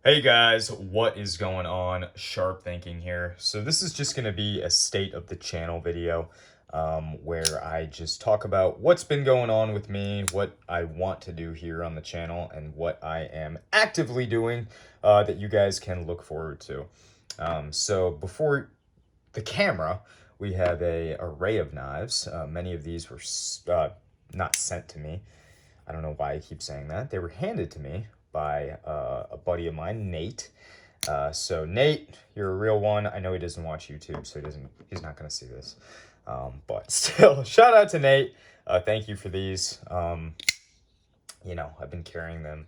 Hey guys, what is going on? Sharp Thinking here. So this is just going to be a state of the channel video where I just talk about what's been going on with me, what I want to do here on the channel, and what I am actively doing that you guys can look forward to. So before the camera, we have a array of knives. Many of these were not sent to me. I don't know why I keep saying that. They were handed to me by a buddy of mine, Nate. So Nate, you're a real one. I know he doesn't watch YouTube, so he's not gonna see this. But still, shout out to Nate. Thank you for these. I've been carrying them,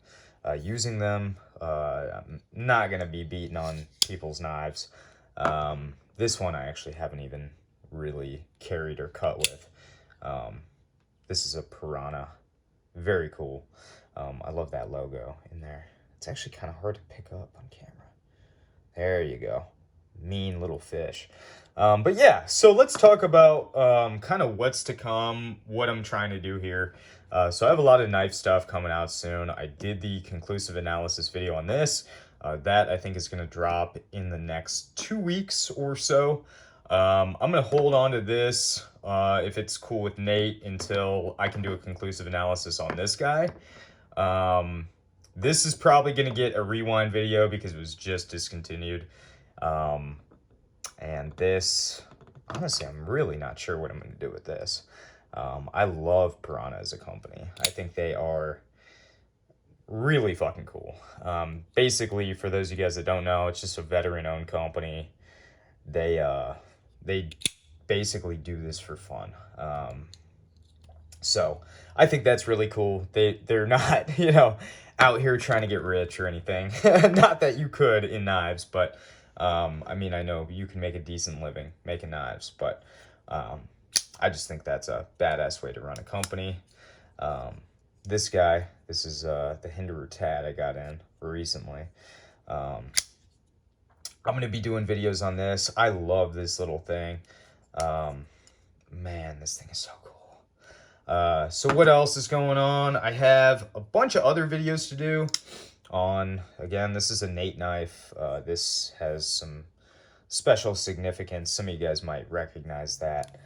using them. I'm not gonna be beating on people's knives. This one I actually haven't even really carried or cut with. This is a Piranha. Very cool. I love that logo in there. It's actually kind of hard to pick up on camera. There you go. Mean little fish. But yeah, so let's talk about kind of what's to come, what I'm trying to do here. So I have a lot of knife stuff coming out soon. I did the conclusive analysis video on this. That I think is going to drop in the next 2 weeks or so. I'm going to hold on to this if it's cool with Nate until I can do a conclusive analysis on this guy. This is probably going to get a rewind video because it was just discontinued. And this, honestly, I'm really not sure what I'm going to do with this. I love Piranha as a company. I think they are really fucking cool. Basically, for those of you guys that don't know, it's just a veteran-owned company. They basically do this for fun. So I think that's really cool. They're not, out here trying to get rich or anything. Not that you could in knives, but I mean, I know you can make a decent living making knives, but I just think that's a badass way to run a company. This guy, this is the Hinderer Tad I got in recently. I'm going to be doing videos on this. I love this little thing. Man, this thing is so cool. So what else is going on? I have a bunch of other videos to do on, again, this is a Nate knife. This has some special significance. Some of you guys might recognize that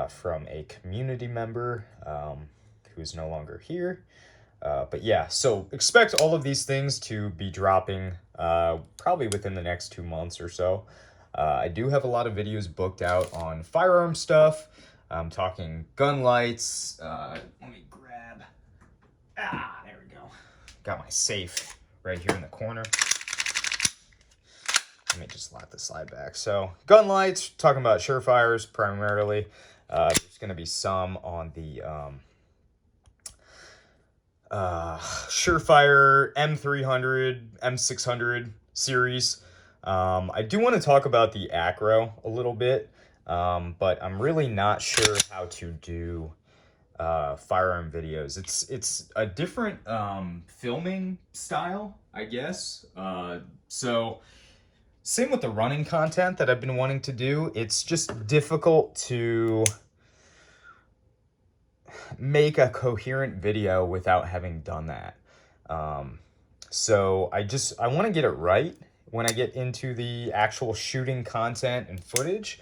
from a community member who's no longer here. But yeah, so expect all of these things to be dropping probably within the next 2 months or so. I do have a lot of videos booked out on firearm stuff. I'm talking gun lights. Let me grab. There we go. Got my safe right here in the corner. Let me just lock the slide back. So gun lights, talking about Surefires primarily. There's going to be some on the Surefire M300, M600 series. I do want to talk about the Acro a little bit, but I'm really not sure how to do firearm videos. It's a different filming style, I guess. So same with the running content that I've been wanting to do. It's just difficult to make a coherent video without having done that. So I want to get it right when I get into the actual shooting content and footage,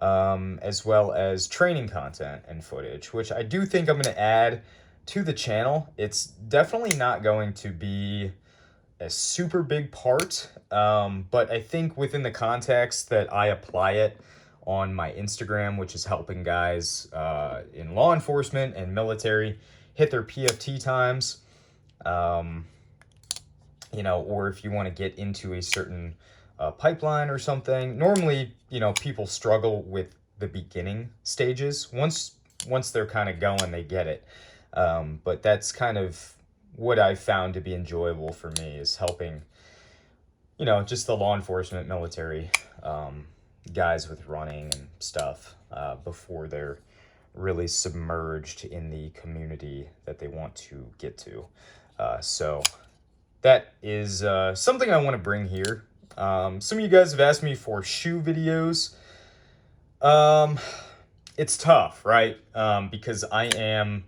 as well as training content and footage, which I do think I'm going to add to the channel. It's definitely not going to be a super big part, but I think within the context that I apply it on my Instagram, which is helping guys in law enforcement and military hit their PFT times, or if you want to get into a certain pipeline or something. Normally, people struggle with the beginning stages. Once they're kind of going, they get it. But that's kind of what I found to be enjoyable for me, is helping, just the law enforcement, military guys with running and stuff before they're really submerged in the community that they want to get to. So that is something I want to bring here. Some of you guys have asked me for shoe videos. It's tough, right? Because I am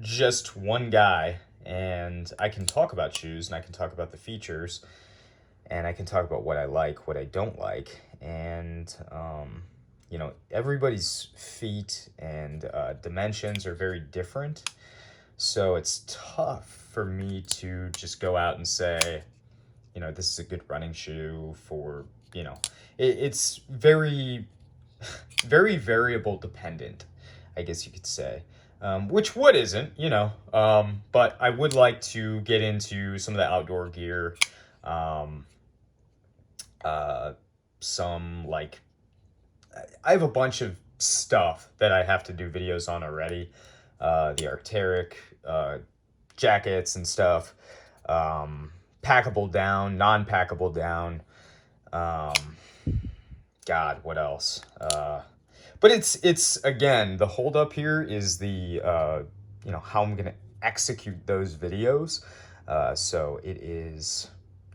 just one guy and I can talk about shoes, and I can talk about the features, and I can talk about what I like, what I don't like, and you know, everybody's feet and dimensions are very different, so it's tough for me to just go out and say, you know, this is a good running shoe for, you know, it's very, very variable dependent, I guess you could say. Which wood isn't, you know, but I would like to get into some of the outdoor gear, um, some like, I have a bunch of stuff that I have to do videos on already, the Arc'teryx, jackets and stuff, packable down, non-packable down, um, God, what else? But it's again, the holdup here is the you know, how I'm gonna execute those videos. So it is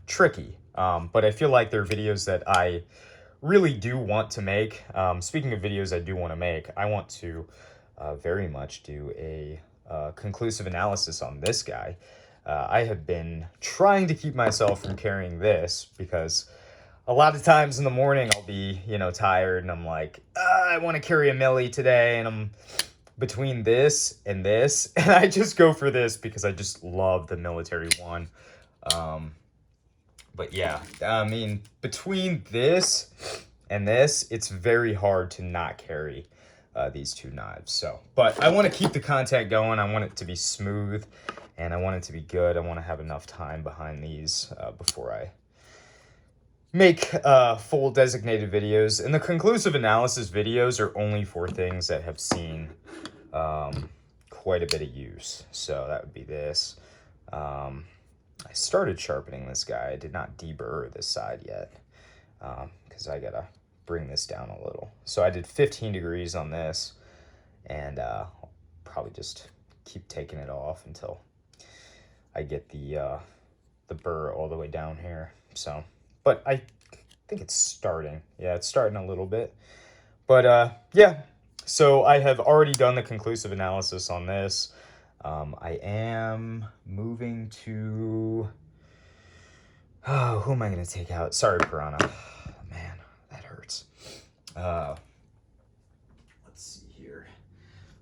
tricky. But I feel like they're videos that I really do want to make. Speaking of videos I do want to make, I want to very much do a conclusive analysis on this guy. I have been trying to keep myself from carrying this because a lot of times in the morning I'll be, you know, tired and I'm like, I want to carry a milli today, and I'm between this and I just go for this because I just love the military one. But yeah, I mean, between this and this, it's very hard to not carry these two knives. So, but I want to keep the content going. I want it to be smooth, and I want it to be good. I want to have enough time behind these before I make full designated videos. And the conclusive analysis videos are only for things that have seen quite a bit of use. So that would be this. I started sharpening this guy. I did not deburr this side yet because I gotta bring this down a little. So I did 15 degrees on this, and I'll probably just keep taking it off until I get the burr all the way down here. So, but I think it's starting. Yeah, it's starting a little bit. But yeah, so I have already done the conclusive analysis on this. I am moving to... Oh, who am I going to take out? Sorry, Piranha. Man, that hurts. Let's see here.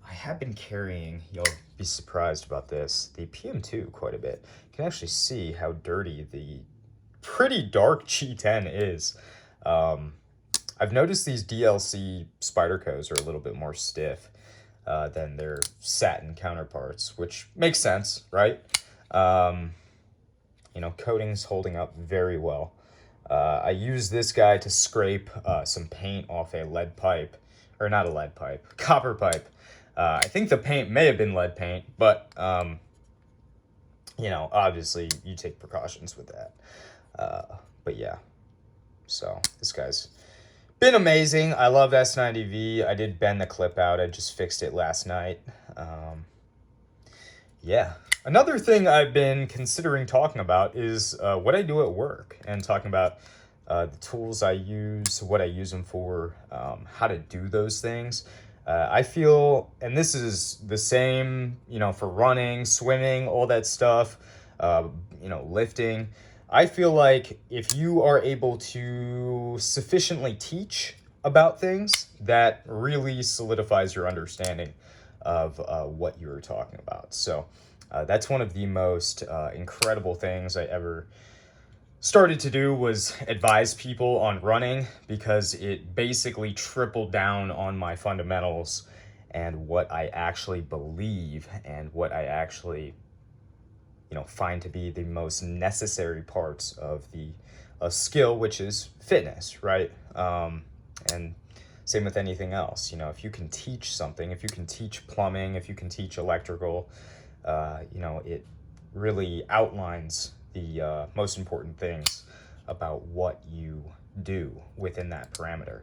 I have been carrying, you'll be surprised about this, the PM2 quite a bit. You can actually see how dirty the pretty dark G10 is. I've noticed these DLC Spydercos are a little bit more stiff than their satin counterparts, which makes sense, right? You know, coating's holding up very well. I use this guy to scrape some paint off a lead pipe, or not a lead pipe, copper pipe. I think the paint may have been lead paint, but you know, obviously you take precautions with that. But yeah, so this guy's been amazing. I love S90V. I did bend the clip out. I just fixed it last night. Yeah. Another thing I've been considering talking about is what I do at work, and talking about the tools I use, what I use them for, how to do those things. I feel, and this is the same, you know, for running, swimming, all that stuff, you know, lifting. I feel like if you are able to sufficiently teach about things, that really solidifies your understanding of what you're talking about. So that's one of the most incredible things I ever started to do, was advise people on running, because it basically tripled down on my fundamentals and what I actually believe and what I actually, you know, find to be the most necessary parts of the skill, which is fitness, right? And same with anything else. You know, if you can teach something, if you can teach plumbing, if you can teach electrical, you know, it really outlines the most important things about what you do within that parameter.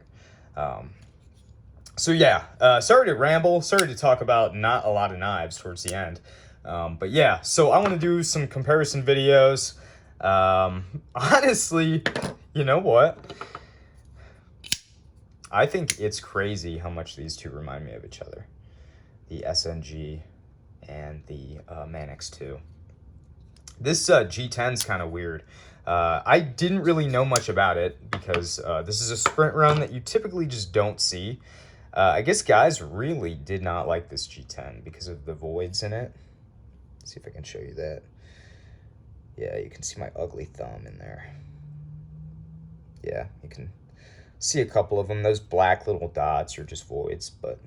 So yeah, sorry to ramble, sorry to talk about not a lot of knives towards the end. But yeah, so I want to do some comparison videos. Honestly, you know what? I think it's crazy how much these two remind me of each other. The SNG and the Man X2. This G10 is kind of weird. I didn't really know much about it because this is a sprint run that you typically just don't see. I guess guys really did not like this G10 because of the voids in it. Let's see if I can show you that. Yeah, you can see my ugly thumb in there. Yeah, you can see a couple of them. Those black little dots are just voids, but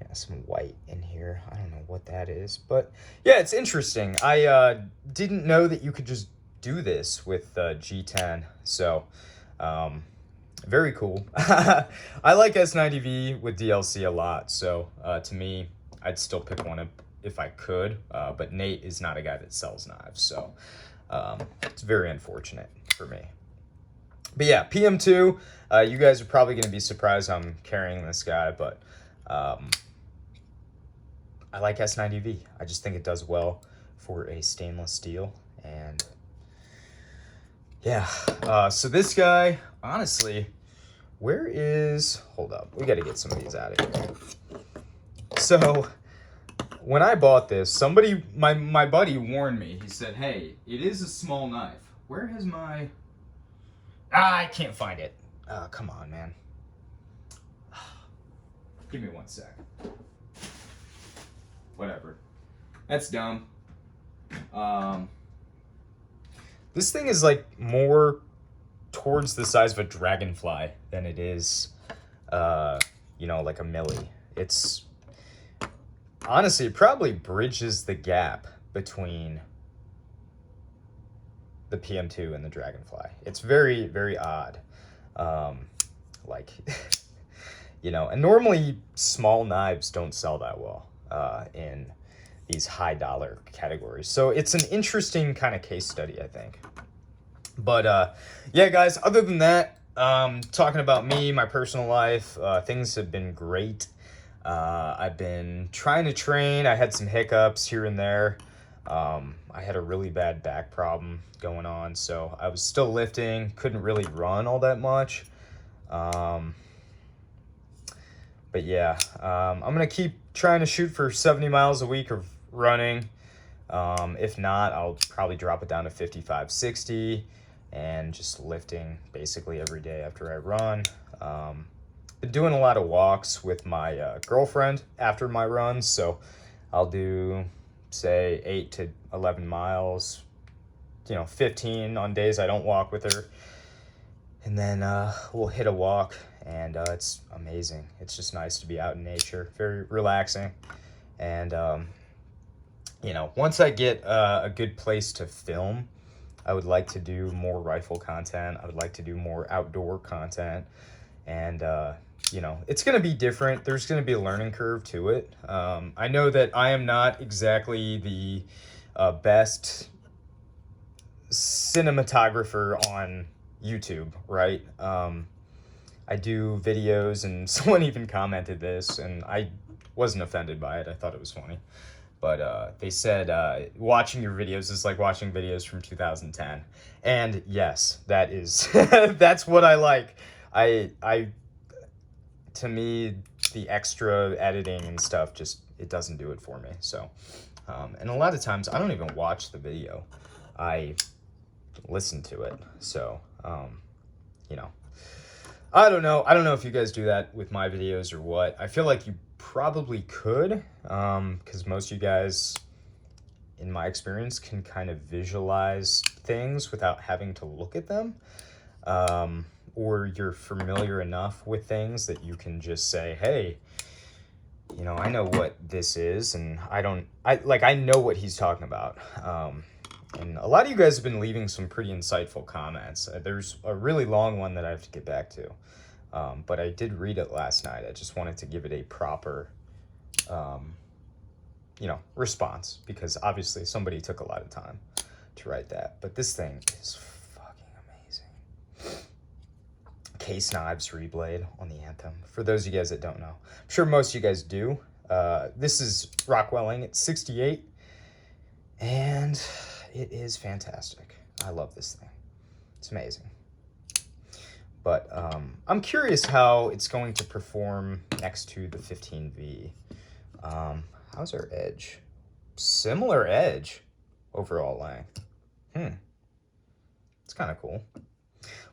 yeah, some white in here. I don't know what that is, but yeah, it's interesting. I didn't know that you could just do this with G10, so very cool. I like S90V with DLC a lot, so to me, I'd still pick one if I could, but Nate is not a guy that sells knives, so it's very unfortunate for me. But yeah, PM2, you guys are probably going to be surprised I'm carrying this guy, but I like S90V. I just think it does well for a stainless steel, and yeah. So this guy, honestly, where is... Hold up, we got to get some of these out of here. So when I bought this, somebody, my buddy warned me. He said, hey, it is a small knife. Where has my... I can't find it. Come on, man. Give me 1 sec. Whatever. That's dumb. This thing is like more towards the size of a dragonfly than it is, you know, like a milli. It's honestly, it probably bridges the gap between the PM2 and the dragonfly. It's very, very odd. Like, you know, and normally small knives don't sell that well in these high dollar categories. So it's an interesting kind of case study, I think. But yeah, guys, other than that, talking about me, my personal life, things have been great. I've been trying to train. I had some hiccups here and there. I had a really bad back problem going on, so I was still lifting, couldn't really run all that much. But yeah, I'm gonna keep trying to shoot for 70 miles a week of running. If not, I'll probably drop it down to 55, 60, and just lifting basically every day after I run. Been doing a lot of walks with my girlfriend after my runs, so I'll do, say, 8 to 11 miles, you know, 15 on days I don't walk with her. And then we'll hit a walk, and it's amazing. It's just nice to be out in nature, very relaxing. And, you know, once I get a good place to film, I would like to do more rifle content. I would like to do more outdoor content. And, you know, it's going to be different. There's going to be a learning curve to it. I know that I am not exactly the best cinematographer on YouTube, right? I do videos, and someone even commented this, and I wasn't offended by it. I thought it was funny. But they said watching your videos is like watching videos from 2010. And yes, that is that's what I like. To me, the extra editing and stuff, just, it doesn't do it for me. So, and a lot of times I don't even watch the video. I listen to it. So, you know, I don't know. I don't know if you guys do that with my videos or what. I feel like you probably could, because most of you guys, in my experience, can kind of visualize things without having to look at them. Or you're familiar enough with things that you can just say, hey, you know, I know what this is, and I know what he's talking about. And a lot of you guys have been leaving some pretty insightful comments. There's a really long one that I have to get back to. But I did read it last night. I just wanted to give it a proper, you know, response, because obviously somebody took a lot of time to write that. But this thing is fucking amazing. Case knives reblade on the Anthem. For those of you guys that don't know, I'm sure most of you guys do. This is Rockwelling at 68, and it is fantastic. I love this thing. It's amazing. But I'm curious how it's going to perform next to the 15V. How's our edge? Similar edge. overall length. It's kind of cool.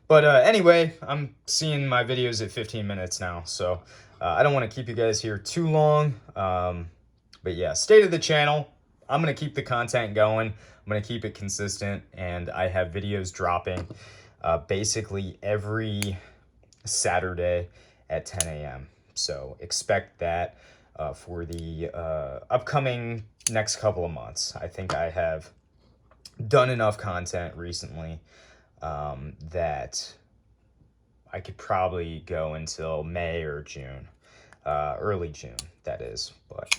But anyway, I'm seeing my videos at 15 minutes now, so I don't want to keep you guys here too long. But yeah, stay to the channel. I'm going to keep the content going. I'm going to keep it consistent, and I have videos dropping basically every Saturday at 10 a.m. So expect that for the upcoming next couple of months. I think I have done enough content recently that I could probably go until May or June, early June, that is. But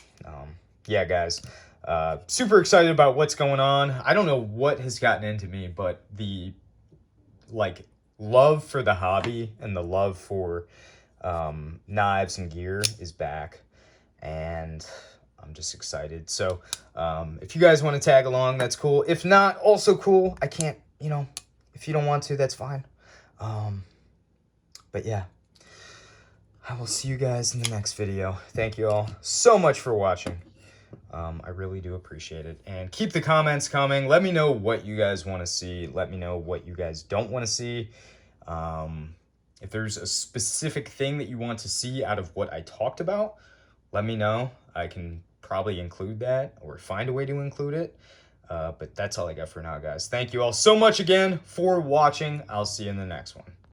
yeah, guys, super excited about what's going on. I don't know what has gotten into me, but the love for the hobby and the love for knives and gear is back, and I'm just excited. So if you guys want to tag along, that's cool. If not, also cool. I can't, if you don't want to, that's fine. But yeah, I will see you guys in the next video. Thank you all so much for watching. I really do appreciate it. And keep the comments coming. Let me know what you guys want to see. Let me know what you guys don't want to see. If there's a specific thing that you want to see out of what I talked about, let me know. I can probably include that or find a way to include it. But that's all I got for now, guys. Thank you all so much again for watching. I'll see you in the next one.